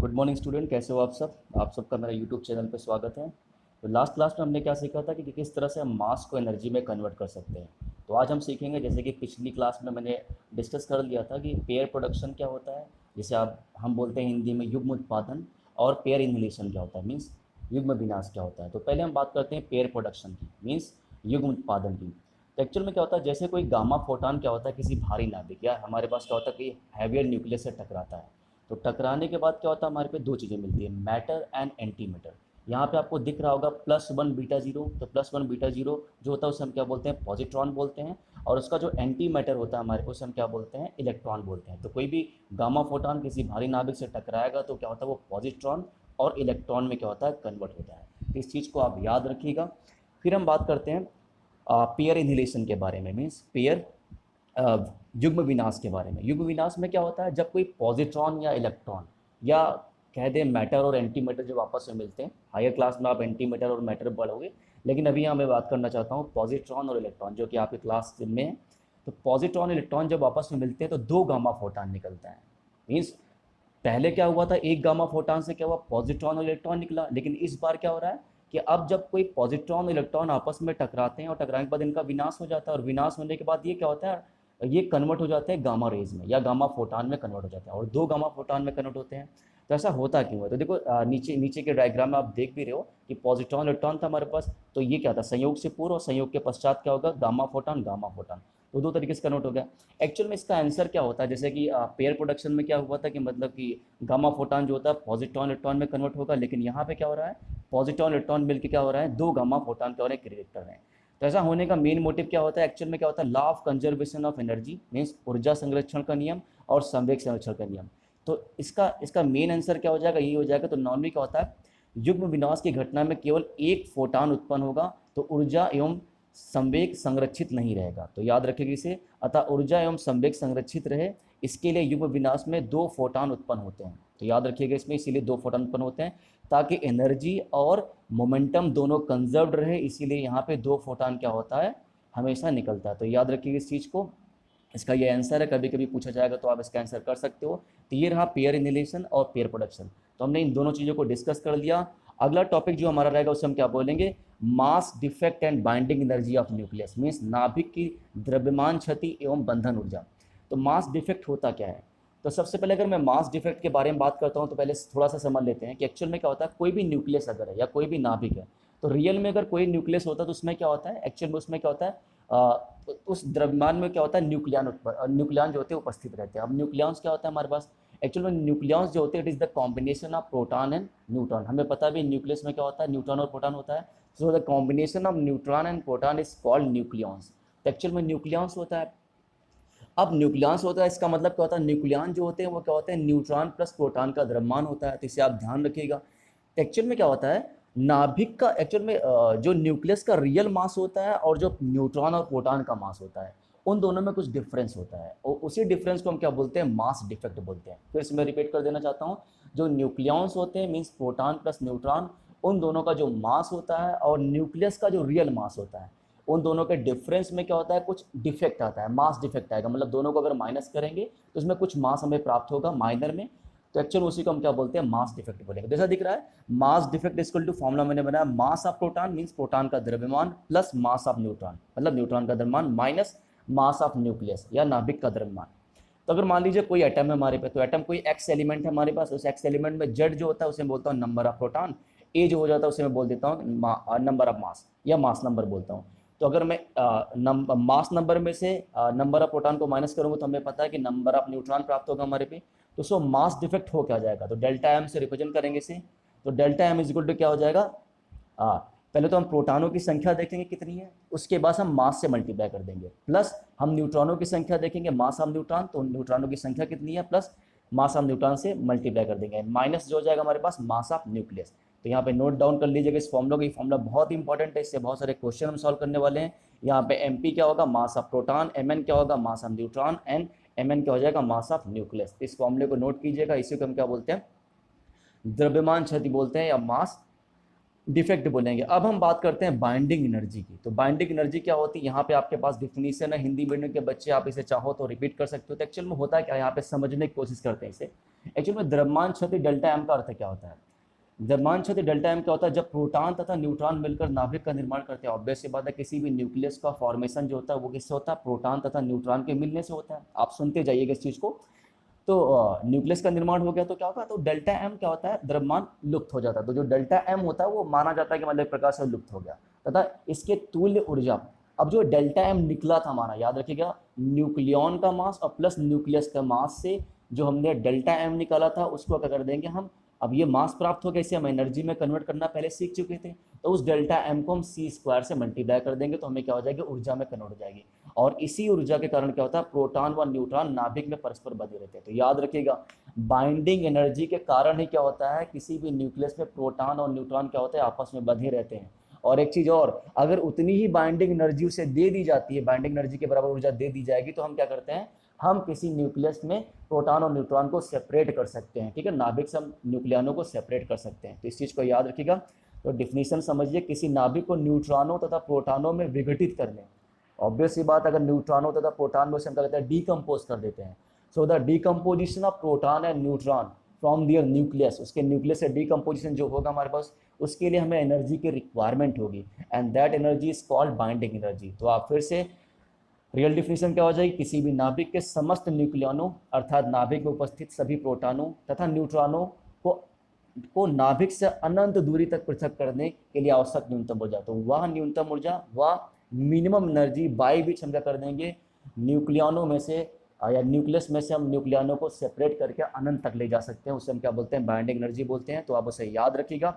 Good morning student, कैसे हो आप सबका मेरा यूट्यूब चैनल पे स्वागत है। तो लास्ट क्लास में हमने क्या सीखा था कि किस तरह से हम मास को एनर्जी में कन्वर्ट कर सकते हैं। तो आज हम सीखेंगे, जैसे कि पिछली क्लास में मैंने डिस्कस कर लिया था कि पेयर प्रोडक्शन क्या होता है, जिसे आप हम बोलते हैं हिंदी में युग्म उत्पादन, और पेयर इन्हेलेशन क्या होता है, मीन्स युग्म विनाश क्या होता है। तो पहले हम बात करते हैं पेयर प्रोडक्शन की, मीन्स युग्म उत्पादन की। तो एक्चुअल में क्या होता है, जैसे कोई गामा फोटान क्या होता है, किसी भारी नाभिक या हमारे पास क्या होता है कि हैवियर न्यूक्लियस से टकराता है। तो टकराने के बाद क्या होता है, हमारे पे दो चीज़ें मिलती है, मैटर एंड एंटी मैटर। यहाँ पे आपको दिख रहा होगा +1 β0। तो +1 β0 जो होता है उसे हम क्या बोलते हैं, पॉजिट्रॉन बोलते हैं। और उसका जो एंटी मैटर होता है हमारे को, उसे हम क्या बोलते हैं, इलेक्ट्रॉन बोलते हैं। तो कोई भी गामा फोटॉन किसी भारी नाभिक से टकराएगा तो क्या होता है, वो पॉजिट्रॉन और इलेक्ट्रॉन में क्या होता है, कन्वर्ट होता है। तो इस चीज़ को आप याद रखिएगा। फिर हम बात करते हैं पेयर इन्हिलेशन के बारे में, मीन्स पेयर युग्म विनाश के बारे में। युग्म विनाश में क्या होता है, जब कोई पॉजिट्रॉन या इलेक्ट्रॉन या कह दें मैटर और एंटी मैटर जब आपस में मिलते हैं। हायर क्लास में आप एंटी मैटर और मैटर पढ़ोगे, लेकिन अभी यहाँ मैं बात करना चाहता हूँ पॉजिट्रॉन और इलेक्ट्रॉन, जो कि आपकी क्लास में है। तो पॉजिट्रॉन और इलेक्ट्रॉन जब आपस में मिलते हैं तो दो गामा फोटान निकलता है। मीन्स पहले क्या हुआ था, एक गामा फोटान से क्या हुआ, पॉजिट्रॉन और इलेक्ट्रॉन निकला। लेकिन इस बार क्या हो रहा है कि अब जब कोई पॉजिट्रॉन और इलेक्ट्रॉन आपस में टकराते हैं और टकराने के बाद इनका विनाश हो जाता है, और विनाश होने के बाद ये क्या होता है, ये कन्वर्ट हो जाते हैं गामा रेज में या गामा फोटान में कन्वर्ट हो जाते हैं, और दो गामा फोटान में कन्वर्ट होते हैं। तो ऐसा होता क्यों है, तो देखो नीचे नीचे के डायग्राम में आप देख भी रहे हो कि पॉजिट्रॉन इलेक्ट्रॉन था हमारे पास। तो ये क्या था, संयोग से पूर्व, और संयोग के पश्चात क्या होगा, गामा फोटान गामा फोटान। तो दो तरीके से कन्वर्ट हो गया। एक्चुअल में इसका आंसर क्या होता है, जैसे कि पेयर प्रोडक्शन में क्या हुआ था कि मतलब कि गामा फोटान जो होता है पॉजिट्रॉन इलेक्ट्रॉन में कन्वर्ट होगा, लेकिन यहाँ पे क्या हो रहा है, पॉजिट्रॉन इलेक्ट्रॉन मिलकर क्या हो रहा है, दो गामा फोटान क्या हो रहे हैं, क्रिएट कर रहे हैं। तो ऐसा होने का मेन मोटिव क्या होता है, एक्चुअल में क्या होता है, law of conservation of energy, means ऊर्जा संरक्षण का नियम और संवेग संरक्षण का नियम। तो इसका इसका मेन आंसर क्या हो जाएगा, ये हो जाएगा। तो नॉर्मली क्या होता है, युग्म विनाश की घटना में केवल एक फोटान उत्पन्न होगा, तो ऊर्जा एवं संवेग संरक्षित नहीं रहेगा। तो याद रखेगी इसे। अतः ऊर्जा एवं संवेग संरक्षित रहे, इसके लिए युग्म विनाश में दो फोटान उत्पन्न होते हैं। तो याद रखिएगा इसमें, इसीलिए दो फोटान उत्पन्न होते हैं ताकि एनर्जी और मोमेंटम दोनों कंजर्व्ड रहे। इसीलिए यहाँ पे दो फोटान क्या होता है, हमेशा निकलता है। तो याद रखिएगा इस चीज़ को। इसका ये आंसर है, कभी कभी पूछा जाएगा तो आप इसका आंसर कर सकते हो। तो ये रहा पेयर इन्हेलेशन और पेयर प्रोडक्शन। तो हमने इन दोनों चीज़ों को डिस्कस कर लिया। अगला टॉपिक जो हमारा रहेगा उसे हम क्या बोलेंगे, mass defect and binding energy of nucleus, means नाभिक की द्रव्यमान क्षति एवं बंधन ऊर्जा। तो मास डिफेक्ट होता क्या है। तो सबसे पहले अगर मैं मास डिफेक्ट के बारे में बात करता हूँ तो पहले थोड़ा सा समझ लेते हैं कि एक्चुअल में क्या होता है, कोई भी न्यूक्लियस अगर है या कोई भी नाभिक है, तो रियल में अगर कोई न्यूक्लियस होता है तो उसमें क्या होता है, एक्चुअल में उसमें क्या होता है, उस द्रव्यमान में क्या होता है, न्यूक्लियन जो होते हैं उपस्थित रहते हैं। अब न्यूक्लियंस क्या होता है हमारे पास, एक्चुअल में न्यूक्लियंस जो होते हैं, it is the combination of proton and neutron. हमें पता भी न्यूक्लियस में क्या होता है, न्यूट्रॉन और प्रोटॉन होता है। So the combination of neutron and proton is called nucleons. तो एक्चुअल में न्यूक्लियंस होता है। अब न्यूक्लियंस होता है, इसका मतलब क्या होता है, न्यूक्लियन जो होते हैं वो क्या होते हैं, न्यूट्रॉन प्लस प्रोटॉन का द्रव्यमान होता है। तो इसे आप ध्यान रखिएगा। तो एक्चुअल में क्या होता है, नाभिक का एक्चुअल में जो न्यूक्लियस का रियल मास होता है और जो न्यूट्रॉन और प्रोटॉन का मास होता है, उन दोनों में कुछ डिफरेंस होता है, और उसी डिफरेंस को हम क्या बोलते हैं, मास डिफेक्ट बोलते हैं। फिर से मैं रिपीट कर देना चाहता हूँ, जो न्यूक्लियंस होते हैं मीन्स प्रोटॉन प्लस न्यूट्रॉन, उन दोनों का जो मास होता है और न्यूक्लियस का जो रियल मास होता है, उन दोनों के डिफरेंस में क्या होता है, कुछ डिफेक्ट आता है, मास डिफेक्ट आएगा। मतलब दोनों को अगर माइनस करेंगे तो उसमें कुछ मास हमें प्राप्त होगा माइनर में। तो एक्चुअल उसी को हम क्या बोलते हैं, मास डिफेक्ट बोलेंगे। जैसा दिख रहा है, mass defect equal to, formula मैंने बनाया, mass of proton means proton का द्रव्यमान प्लस मास ऑफ न्यूट्रॉन, मतलब न्यूट्रॉन का द्रव्यमान माइनस मास ऑफ न्यूक्लियस या नाभिक का द्रव्यमान। तो अगर मान लीजिए कोई एटम है हमारे पे, तो एटम कोई एक्स एलिमेंट है हमारे पास, उस एक्स एलिमेंट में जेड जो होता है उसे बोलता हूँ नंबर ऑफ प्रोटॉन, ए जो हो जाता है उसे मैं बोल देता हूँ नंबर ऑफ मास या मास नंबर बोलता हूँ। तो अगर मैं मास नंबर में से नंबर ऑफ प्रोटॉन को माइनस करूँगा तो हमें पता है कि नंबर ऑफ न्यूट्रॉन प्राप्त होगा हमारे पे। तो सो मास डिफेक्ट हो क्या जाएगा, तो डेल्टा एम से रिप्रेजेंट करेंगे इसे। तो delta M is equal to क्या हो जाएगा, पहले तो हम प्रोटॉनों की संख्या देखेंगे कितनी है, उसके बाद हम मास से मल्टीप्लाई कर देंगे, प्लस हम न्यूट्रॉनों की संख्या देखेंगे, मास ऑफ न्यूट्रॉन, तो न्यूट्रॉनों की संख्या कितनी है, प्लस मास ऑफ न्यूट्रॉन से मल्टीप्लाई कर देंगे, माइनस जो हो जाएगा हमारे पास मास ऑफ न्यूक्लियस। तो यहाँ पे नोट डाउन कर लीजिएगा इस फॉर्मूला को, ये फॉर्मूला बहुत इंपॉर्टेंट है, इससे बहुत सारे क्वेश्चन हम सॉल्व करने वाले हैं। यहाँ पे एम पी क्या होगा, mass of proton, M N क्या होगा, mass of neutron, and M N क्या हो जाएगा, मास ऑफ न्यूक्लियस। इस फॉर्मूले को नोट कीजिएगा, इसी को हम क्या बोलते हैं, द्रव्यमान क्षति बोलते हैं या मास डिफेक्ट बोलेंगे। अब हम बात करते हैं बाइंडिंग एनर्जी की। तो बाइंडिंग एनर्जी क्या होती है, यहाँ पे आपके पास डिफिनीशन है, हिंदी मीडियम के बच्चे आप इसे चाहो तो रिपीट कर सकते हो। तो एक्चुअल में होता है क्या, यहाँ पे समझने की कोशिश करते हैं इसे। एक्चुअल में द्रव्यमान क्षति डेल्टा एम का अर्थ क्या होता है। द्रव्यमान क्षति डेल्टा एम क्या होता है, जब प्रोटॉन तथा न्यूट्रॉन मिलकर नाभिक का निर्माण करते हैं। ऑब्वियस सी बात है, किसी भी न्यूक्लियस का फॉर्मेशन जो होता है वो किससे होता है, प्रोटॉन तथा न्यूट्रॉन के मिलने से होता है। आप सुनते जाइएगा इस चीज़ को। तो न्यूक्लियस का निर्माण हो गया तो क्या होगा, तो डेल्टा एम क्या होता है, द्रव्यमान लुप्त हो जाता है। तो जो डेल्टा एम होता है वो माना जाता है कि मतलब प्रकार से लुप्त हो गया तथा इसके तुल्य ऊर्जा। अब जो डेल्टा एम निकला था हमारा, याद रखिएगा, न्यूक्लियन का मास और प्लस न्यूक्लियस का मास से जो हमने डेल्टा एम निकाला था उसको क्या कर देंगे हम, अब ये मास प्राप्त हो गया, इसे हम एनर्जी में कन्वर्ट करना पहले सीख चुके थे। तो उस डेल्टा एम को हम सी स्क्वायर से मल्टीप्लाई कर देंगे तो हमें क्या हो जाएगी, ऊर्जा में कन्वर्ट हो जाएगी। और इसी ऊर्जा के कारण क्या होता है, प्रोटॉन व न्यूट्रॉन नाभिक में परस्पर बंधे रहते हैं। तो याद रखिएगा, बाइंडिंग एनर्जी के कारण ही क्या होता है, किसी भी न्यूक्लियस में प्रोटॉन और न्यूट्रॉन क्या होते हैं, आपस में बंधे रहते हैं। और एक चीज़ और, अगर उतनी ही बाइंडिंग एनर्जी उसे दे दी जाती है, बाइंडिंग एनर्जी के बराबर ऊर्जा दे दी जाएगी, तो हम क्या करते हैं, हम किसी न्यूक्लियस में प्रोटॉन और न्यूट्रॉन को सेपरेट कर सकते हैं। ठीक है, नाभिक से हम न्यूक्लियनों को सेपरेट कर सकते हैं। तो इस चीज़ को याद रखिएगा। तो डिफिनीशन समझिए, किसी नाभिक को न्यूट्रॉनों तथा प्रोटॉनों में विघटित करने। ऑब्वियस सी बात, अगर न्यूट्रॉनों तथा प्रोटॉन में उसे हम क्या कहते हैं, डीकम्पोज कर देते हैं। So the decomposition of proton and neutron from their nucleus, उसके न्यूक्लियस से डीकम्पोजिशन जो होगा हमारे पास, उसके लिए हमें एनर्जी की रिक्वायरमेंट होगी and that energy is called binding energy. तो आप फिर से रियल डिफिनीशन क्या हो जाएगी, किसी भी नाभिक के समस्त न्यूक्लियनों अर्थात नाभिक में उपस्थित सभी प्रोटॉनों तथा न्यूट्रॉनों को नाभिक से अनंत दूरी तक पृथक करने के लिए आवश्यक न्यूनतम ऊर्जा। तो वह न्यूनतम ऊर्जा, वह मिनिमम एनर्जी बाई विच हम क्या कर देंगे, न्यूक्लियनों में से या न्यूक्लियस में से हम न्यूक्लियनों को सेपरेट करके अनंत तक ले जा सकते हैं। उसे हम क्या बोलते हैं, बाइंडिंग एनर्जी बोलते हैं। तो आप उसे याद रखिएगा।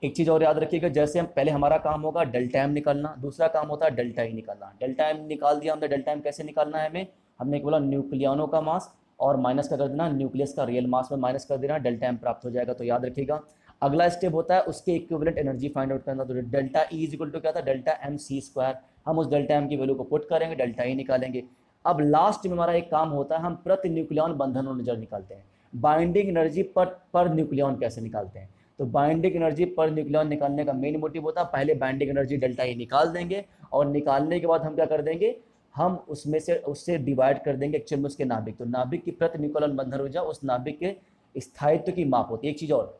एक चीज़ और याद रखिएगा, जैसे हम पहले हमारा काम होगा डेल्टा एम निकालना, दूसरा काम होता है डेल्टा ई निकालना। डेल्टा एम निकाल दिया हमने, डेल्टा एम कैसे निकालना है हमें, हमने बोला न्यूक्लियनों का मास और माइनस का कर देना, न्यूक्लियस का रियल मास में माइनस कर देना, डेल्टा एम प्राप्त हो जाएगा। तो याद रखिएगा, अगला स्टेप होता है उसके इक्विवेलेंट एनर्जी फाइंड आउट करना। तो delta E is equal to क्या था, डेल्टा एम सी स्क्वायर। हम उस डेल्टा एम की वैल्यू को पुट करेंगे, डेल्टा ई निकालेंगे। अब लास्ट में हमारा एक काम होता है, हम प्रति न्यूक्लियन बंधन ऊर्जा निकालते हैं। बाइंडिंग एनर्जी पर न्यूक्लियन कैसे निकालते हैं, तो बाइंडिंग एनर्जी पर न्यूक्लियन निकालने का मेन मोटिव होता है, पहले बाइंडिंग एनर्जी डेल्टा ई निकाल देंगे और निकालने के बाद हम क्या कर देंगे, हम उससे डिवाइड कर देंगे एक्चुअल में उसके नाभिक। तो नाभिक की प्रति न्यूक्लियन बंधन ऊर्जा उस नाभिक के स्थायित्व की माप होती है। एक चीज़ और,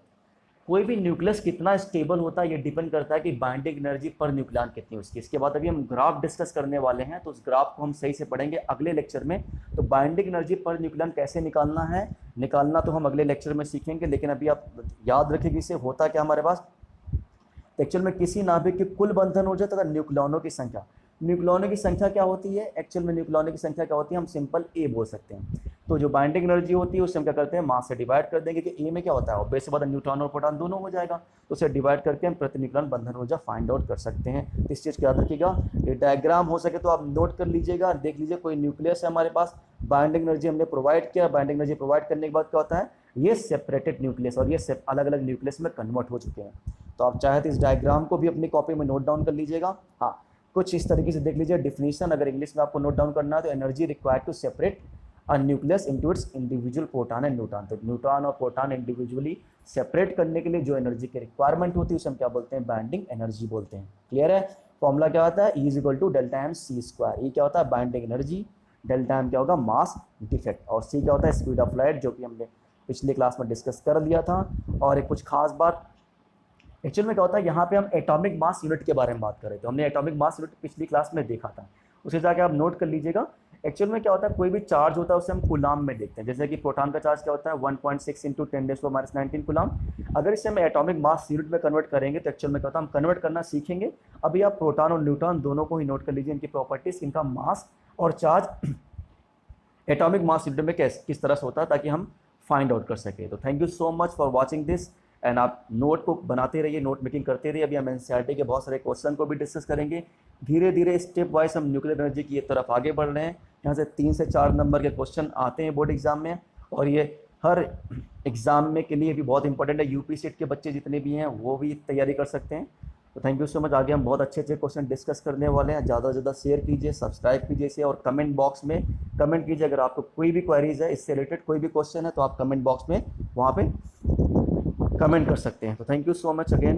कोई भी न्यूक्लियस कितना स्टेबल होता है ये डिपेंड करता है कि बाइंडिंग एनर्जी पर न्यूक्लियन कितनी उसकी। इसके बाद अभी हम ग्राफ डिस्कस करने वाले हैं, तो उस ग्राफ को हम सही से पढ़ेंगे अगले लेक्चर में। तो बाइंडिंग एनर्जी पर न्यूक्लियन कैसे निकालना तो हम अगले लेक्चर में सीखेंगे। लेकिन अभी आप याद रखिए इसे होता क्या हमारे पास, एक्चुअल में किसी नाभिक की कुल बंधन ऊर्जा तथा न्यूक्लियनों की संख्या। न्यूक्लियनों की संख्या क्या होती है, एक्चुअल में न्यूक्लियनों की संख्या क्या होती है, हम सिंपल ए बोल सकते हैं। तो जो बाइंडिंग एनर्जी होती है उससे हम क्या करते हैं, मास से डिवाइड कर देंगे कि ए में क्या होता है, ऑब्वियस बात है न्यूट्रॉन और प्रोटॉन दोनों हो जाएगा। तो उसे डिवाइड करके हम प्रति न्यूक्लियन बंधन ऊर्जा फाइंड आउट कर सकते हैं। तो इस चीज़ को याद रखिएगा। ये डायग्राम हो सके तो आप नोट कर लीजिएगा, देख लीजिए। कोई न्यूक्लियस है हमारे पास, बाइंडिंग एनर्जी हमने प्रोवाइड किया, बाइंडिंग एनर्जी प्रोवाइड करने के बाद क्या होता है, ये सेपरेटेड न्यूक्लियस और ये अलग अलग न्यूक्लियस में कन्वर्ट हो चुके हैं। तो आप चाहे तो इस डायग्राम को भी अपनी कॉपी में नोट डाउन कर लीजिएगा। हाँ, कुछ इस तरीके से देख लीजिए डिफिनीशन, अगर इंग्लिश में आपको नोट डाउन करना है तो energy required to separate a nucleus into its individual proton and neutron. तो न्यूट्रॉन और प्रोटॉन इंडिविजुअली सेपरेट करने के लिए जो एनर्जी की रिक्वायरमेंट होती है उसे हम क्या बोलते हैं, बाइंडिंग एनर्जी बोलते हैं। क्लियर है। फॉर्मूला क्या होता है, E is equal to delta M C square. E क्या होता है, बाइंडिंग एनर्जी, डेल्टा एम क्या होगा, मास डिफेक्ट, और सी क्या होता है, स्पीड ऑफ लाइट, जो कि हमने पिछले क्लास में डिस्कस कर लिया था। और एक कुछ खास बात, एक्चुअल में क्या होता है, यहाँ पे हम एटॉमिक मास यूनिट के बारे में बात कर रहे थे। हमने एटॉमिक मास यूनिट पिछली क्लास में देखा था, उसे जाके आप नोट कर लीजिएगा। एक्चुअल में क्या होता है, कोई भी चार्ज होता है उसे हम कूलाम में देखते हैं। जैसे कि प्रोटॉन का चार्ज क्या होता है, 1.6 इंटू 10⁻⁻19 कूलाम। अगर इसे हम एटॉमिक मास यूनिट में कन्वर्ट करेंगे तो एक्चुअल में क्या होता है, हम कन्वर्ट करना सीखेंगे। अभी आप प्रोटॉन और न्यूट्रॉन दोनों को ही नोट कर लीजिए, इनकी प्रॉपर्टीज, इनका मास और चार्ज एटॉमिक मास यूनिट में किस तरह से होता है, ताकि हम फाइंड आउट कर सके। तो thank you so much for watching this and आप नोट को बनाते रहिए, नोट मेकिंग करते रहिए। अभी हम एनसीईआरटी के बहुत सारे क्वेश्चन को भी डिस्कस करेंगे। धीरे धीरे स्टेप वाइज हम न्यूक्लियर एनर्जी की तरफ आगे बढ़ रहे हैं। यहाँ से 3 से 4 नंबर के क्वेश्चन आते हैं बोर्ड एग्जाम में, और ये हर एग्जाम में के लिए भी बहुत इंपॉर्टेंट है। यूपी सेट के बच्चे जितने भी हैं वो भी तैयारी कर सकते हैं। तो थैंक यू सो मच। आगे हम बहुत अच्छे अच्छे क्वेश्चन डिस्कस करने वाले हैं। ज़्यादा से ज़्यादा शेयर कीजिए, सब्सक्राइब कीजिए इसे, और कमेंट बॉक्स में कमेंट कीजिए। अगर आपको कोई भी क्वेरीज है, इससे रिलेटेड कोई भी क्वेश्चन है, तो आप कमेंट बॉक्स में वहाँ पे कमेंट कर सकते हैं। तो thank you so much again.